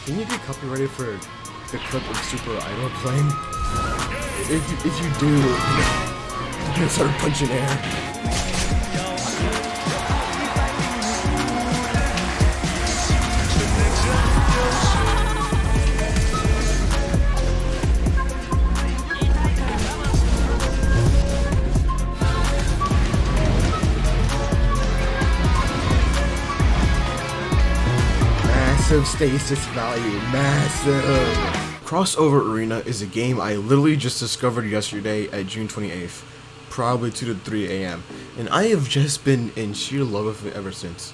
Can you get copyrighted for the clip of Super Idol playing? If you do, you're gonna start punching air. Massive stasis value, massive! Crossover Arena is a game I literally just discovered yesterday at June 28th, probably 2 to 3 a.m. and I have just been in sheer love with it ever since.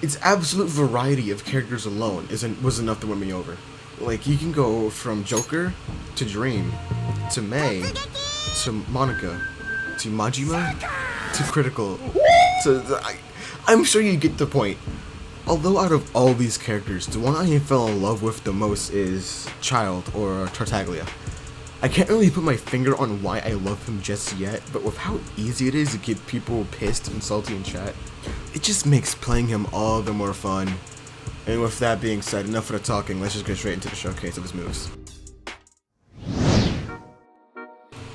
Its absolute variety of characters alone was enough to win me over. Like, you can go from Joker, to Dream, to Mei, to Monica, to Majima, to Critical, I'm sure you get the point. Although out of all these characters, the one I fell in love with the most is Childe, or Tartaglia. I can't really put my finger on why I love him just yet, but with how easy it is to get people pissed and salty in chat, it just makes playing him all the more fun. And with that being said, enough of the talking, let's just get straight into the showcase of his moves.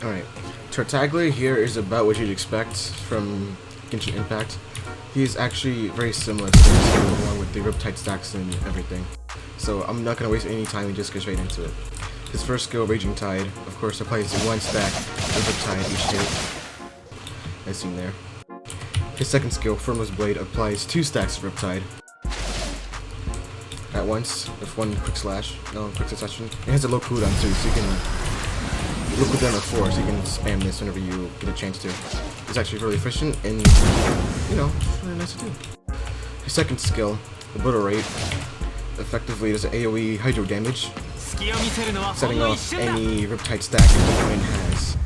Alright, Tartaglia here is about what you'd expect from Genshin Impact. He is actually very similar to this, along with the Riptide stacks and everything. So I'm not going to waste any time and just get straight into it. His first skill, Raging Tide, of course applies 1 stack of Riptide each hit, as seen there. His second skill, Firmless Blade, applies 2 stacks of Riptide at once with 1 quick succession. It has a low cooldown too, so you can look with them at 4, so you can spam this whenever you get a chance to. It's actually really efficient and, you know, it's really nice to do. His second skill, Obliterate, effectively does AoE hydro damage, setting off any Riptide stack the opponent has.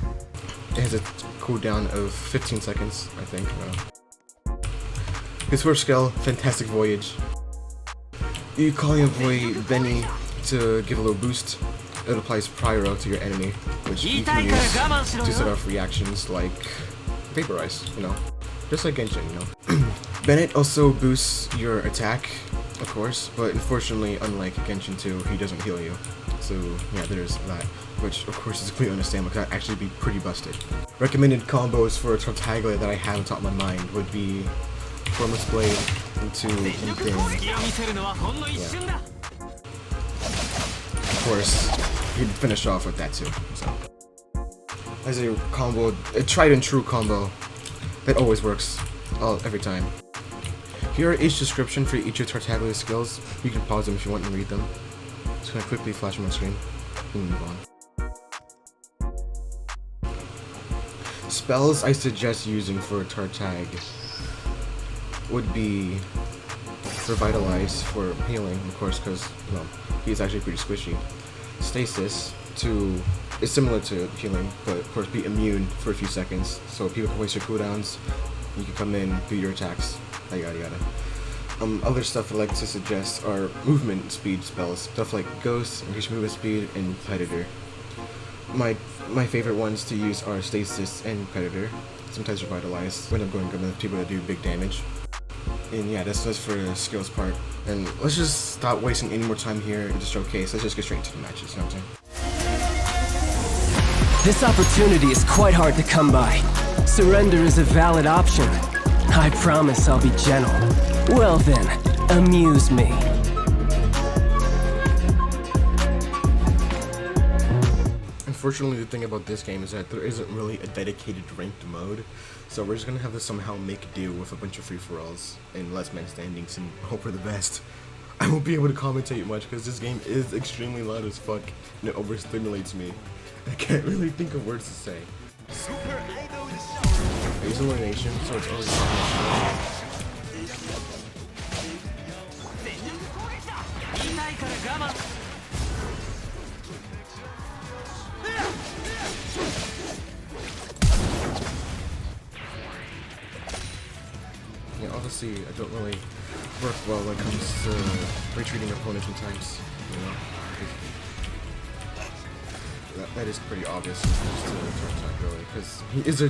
It has a cooldown of 15 seconds, I think. His first skill, Fantastic Voyage. You call your boy Benny to give a little boost. It applies Pyro to your enemy, which you can use to set off reactions like Vaporize, you know, just like Genshin, you know. Bennett also boosts your attack, of course, but unfortunately, unlike Genshin 2, he doesn't heal you. So yeah, there's that, which of course is completely understandable because that'd actually be pretty busted. Recommended combos for Tartaglia that I have on top of my mind would be Formless Blade into anything. Yeah. Of course, he'd finish off with that too. So, as a combo, a tried and true combo that always works, every time. Here are each description for each of Tartaglia's skills. You can pause them if you want and read them. Just gonna quickly flash on my screen and move on. Spells I suggest using for Tartag would be Revitalize for healing, of course, because well, he's actually pretty squishy. Stasis is similar to healing, but of course be immune for a few seconds, so people can waste your cooldowns. You can come in, do your attacks, yada yada. Other stuff I like to suggest are movement speed spells, stuff like Ghost, increase movement speed, and Predator. My favorite ones to use are Stasis and Predator. Sometimes Revitalize when I'm going with people that do big damage. And yeah, that's for the skills part. And let's just stop wasting any more time here in the showcase. Let's just get straight into the matches, you know what I'm saying? This opportunity is quite hard to come by. Surrender is a valid option. I promise I'll be gentle. Well then, amuse me. Unfortunately, the thing about this game is that there isn't really a dedicated ranked mode, so we're just gonna have to somehow make do with a bunch of free-for-alls and less man standings and hope for the best. I won't be able to commentate much because this game is extremely loud as fuck and it overstimulates me. I can't really think of words to say. I use elimination, so it's always yeah, obviously I don't really work well when it comes to retreating opponents sometimes, you know. That is pretty obvious to Tartaglia, really, because he is a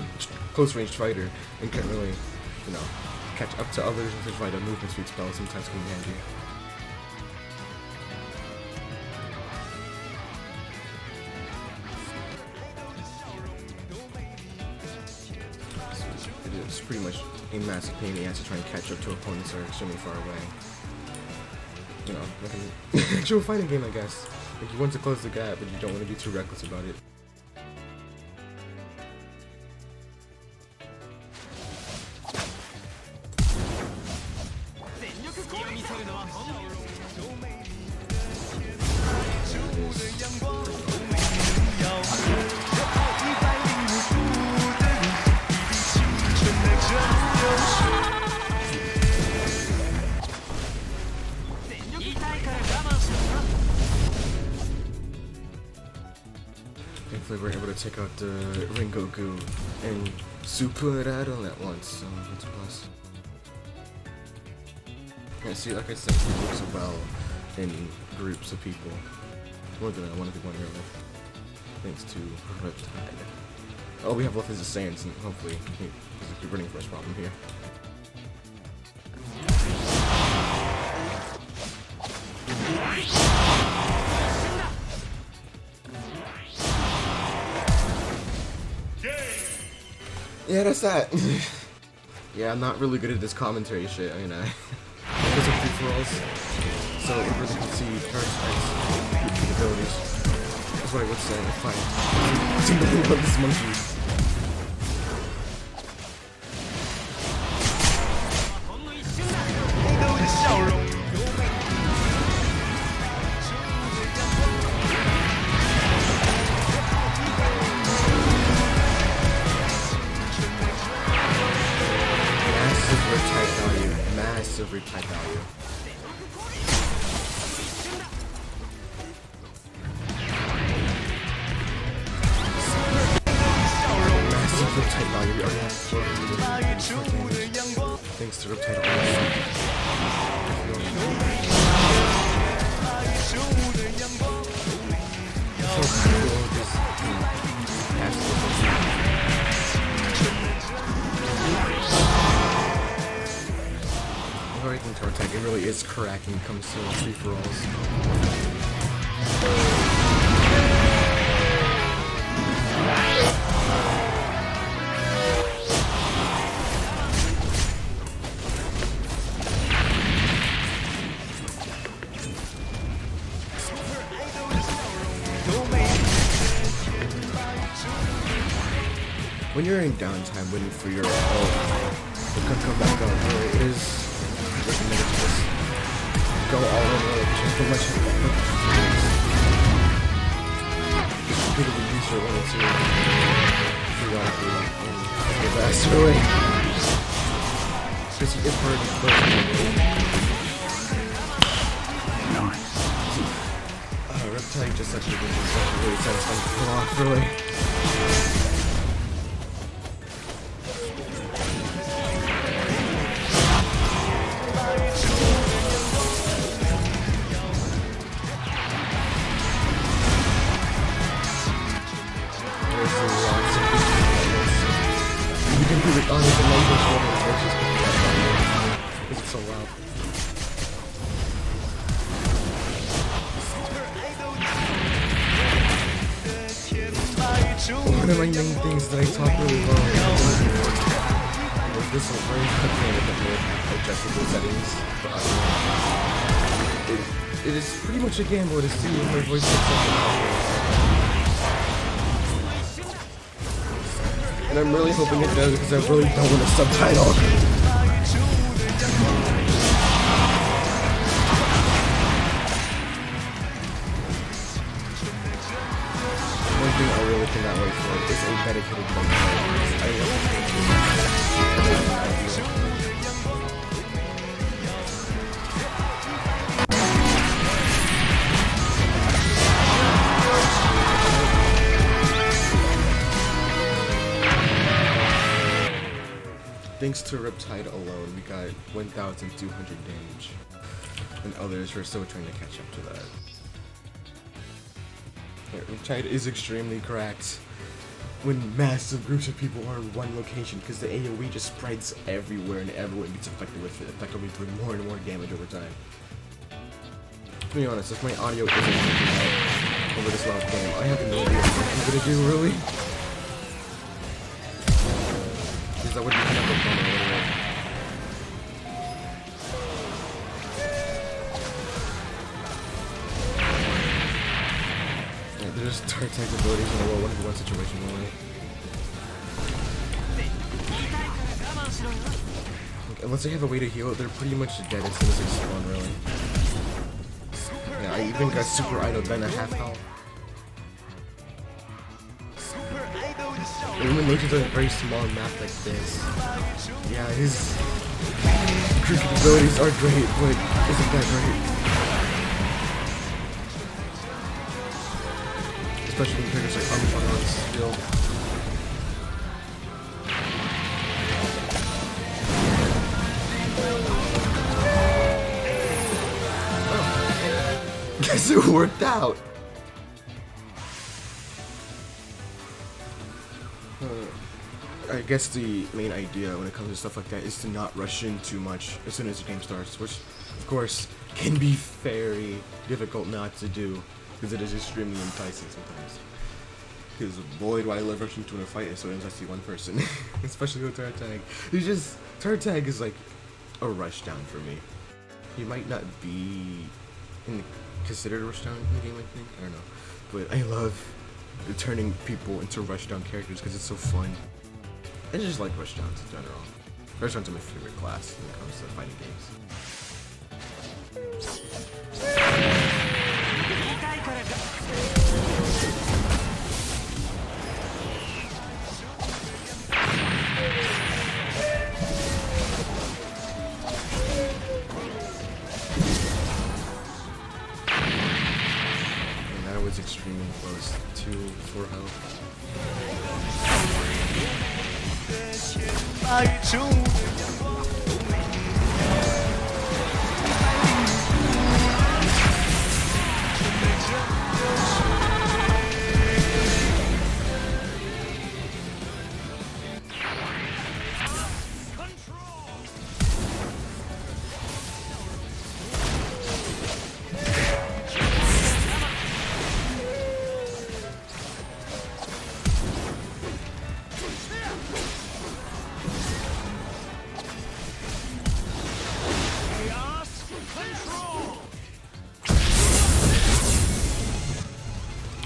close-range fighter and can really, you know, catch up to others and fight a movement speed spell sometimes can be handy. it's pretty much a massive pain in the ass to try and catch up to opponents that are extremely far away. You know, like an actual fighting game, I guess. Like, you want to close the gap, but you don't want to be too reckless about it. Thankfully we're able to take out the Rengoku and super it out all at once, so that's a plus. Yeah, see, like I said, he works well in groups of people. More than I want to be one here with. Thanks to Riptide. All we have left is the Saiyans, and hopefully he's a running first problem here. Yeah, that's that. Yeah, I'm not really good at this commentary shit, I mean, because of free-for-alls, so it really can see Tartaglia capabilities. That's what I would say if I seem to think about this monkey. Massive Riptide value. Massive Riptide value. We already have 4 damage. Thanks to Riptide everything Tartaglia really is cracking when it comes to free-for-alls. When you're in downtime waiting for your to come back on, really, it is recommended to just go all in, really, just pretty much just repeatedly use your limit to periodically and your best, really. Because it's hard to play. Riptide just such a really satisfying to pull off, really. Honest and language which is because it's so loud. One of my main things that I talk really well is this is very complicated that may have adjustable settings for audio. It is pretty much a gamble to see if my voice picks up. And I'm really hoping it does because I really don't want a subtitle. One thing I really cannot wait for is a dedicated one. I love Thanks to Riptide alone, we got 1,200 damage, and others are still trying to catch up to that. Yeah, Riptide is extremely cracked when massive groups of people are in one location, because the AoE just spreads everywhere and everyone gets affected with it, effectively doing more and more damage over time. To be honest, if my audio isn't working out over this last game, I have no idea what I'm gonna do, really. that would be kind of a bummer anyway. Yeah, there's Tartaglia abilities in a 1v1 situation, really. Like, unless they have a way to heal, they're pretty much dead as soon as they spawn, really. Yeah, I even got super idle then at half health. Illuminations on a very small map like this. Yeah, his cricket abilities are great, but isn't that great? Especially when triggers like on skill. Oh. Guess it worked out. I guess the main idea when it comes to stuff like that is to not rush in too much as soon as the game starts, which of course can be very difficult not to do because it is extremely enticing sometimes. Because boy, do I love rushing into a fight as soon as I see one person, especially with Tartaglia. Tartaglia is like a rush down for me. He might not be considered a rush down in the game, I think. I don't know, but I love turning people into rush down characters because it's so fun. I just like rushdowns in general. Rushdowns are my favorite class when it comes to fighting games. And that was extremely close to 4 health.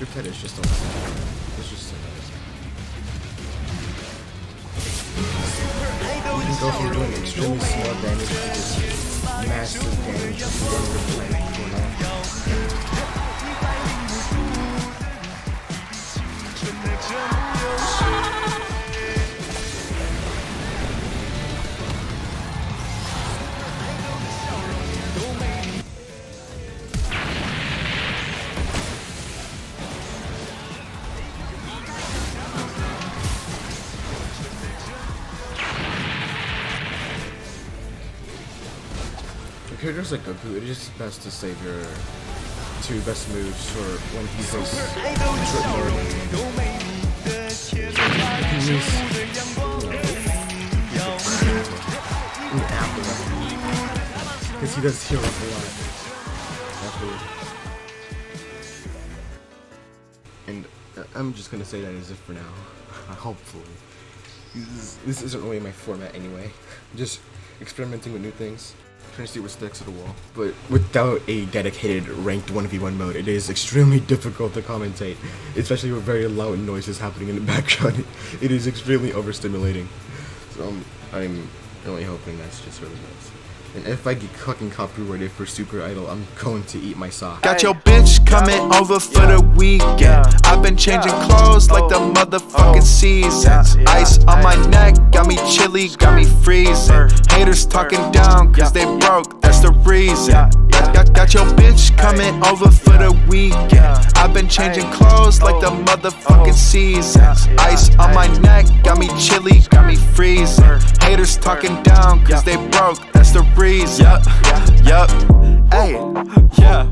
Riptide is just awesome. It's just so nice. You can go from doing extremely small damage to just massive damage with one Riptide going on. Characters like Goku, it is just best to save your 2 best moves for when he goes short mode. Because he does heal up a lot. And I'm just gonna say that as if for now. Hopefully. This isn't really my format anyway. Just experimenting with new things. Trying to see what sticks to the wall. But without a dedicated ranked 1v1 mode, it is extremely difficult to commentate, especially with very loud noises happening in the background. It is extremely overstimulating. So I'm really hoping that's just really nice. And if I get fucking copyrighted for Super Idol, I'm going to eat my sock. Got your bitch coming over for the weekend. I've been changing clothes like the motherfucking seasons. Ice on my neck, got me chilly, got me freezing. Haters talking down cause they broke, that's the reason. Got your bitch coming over for the weekend. I've been changing clothes like the motherfucking seasons. Ice on my neck, got me chilly, got me freezing. Haters talking down cause they broke, that's the reason. Yup, hey, yeah.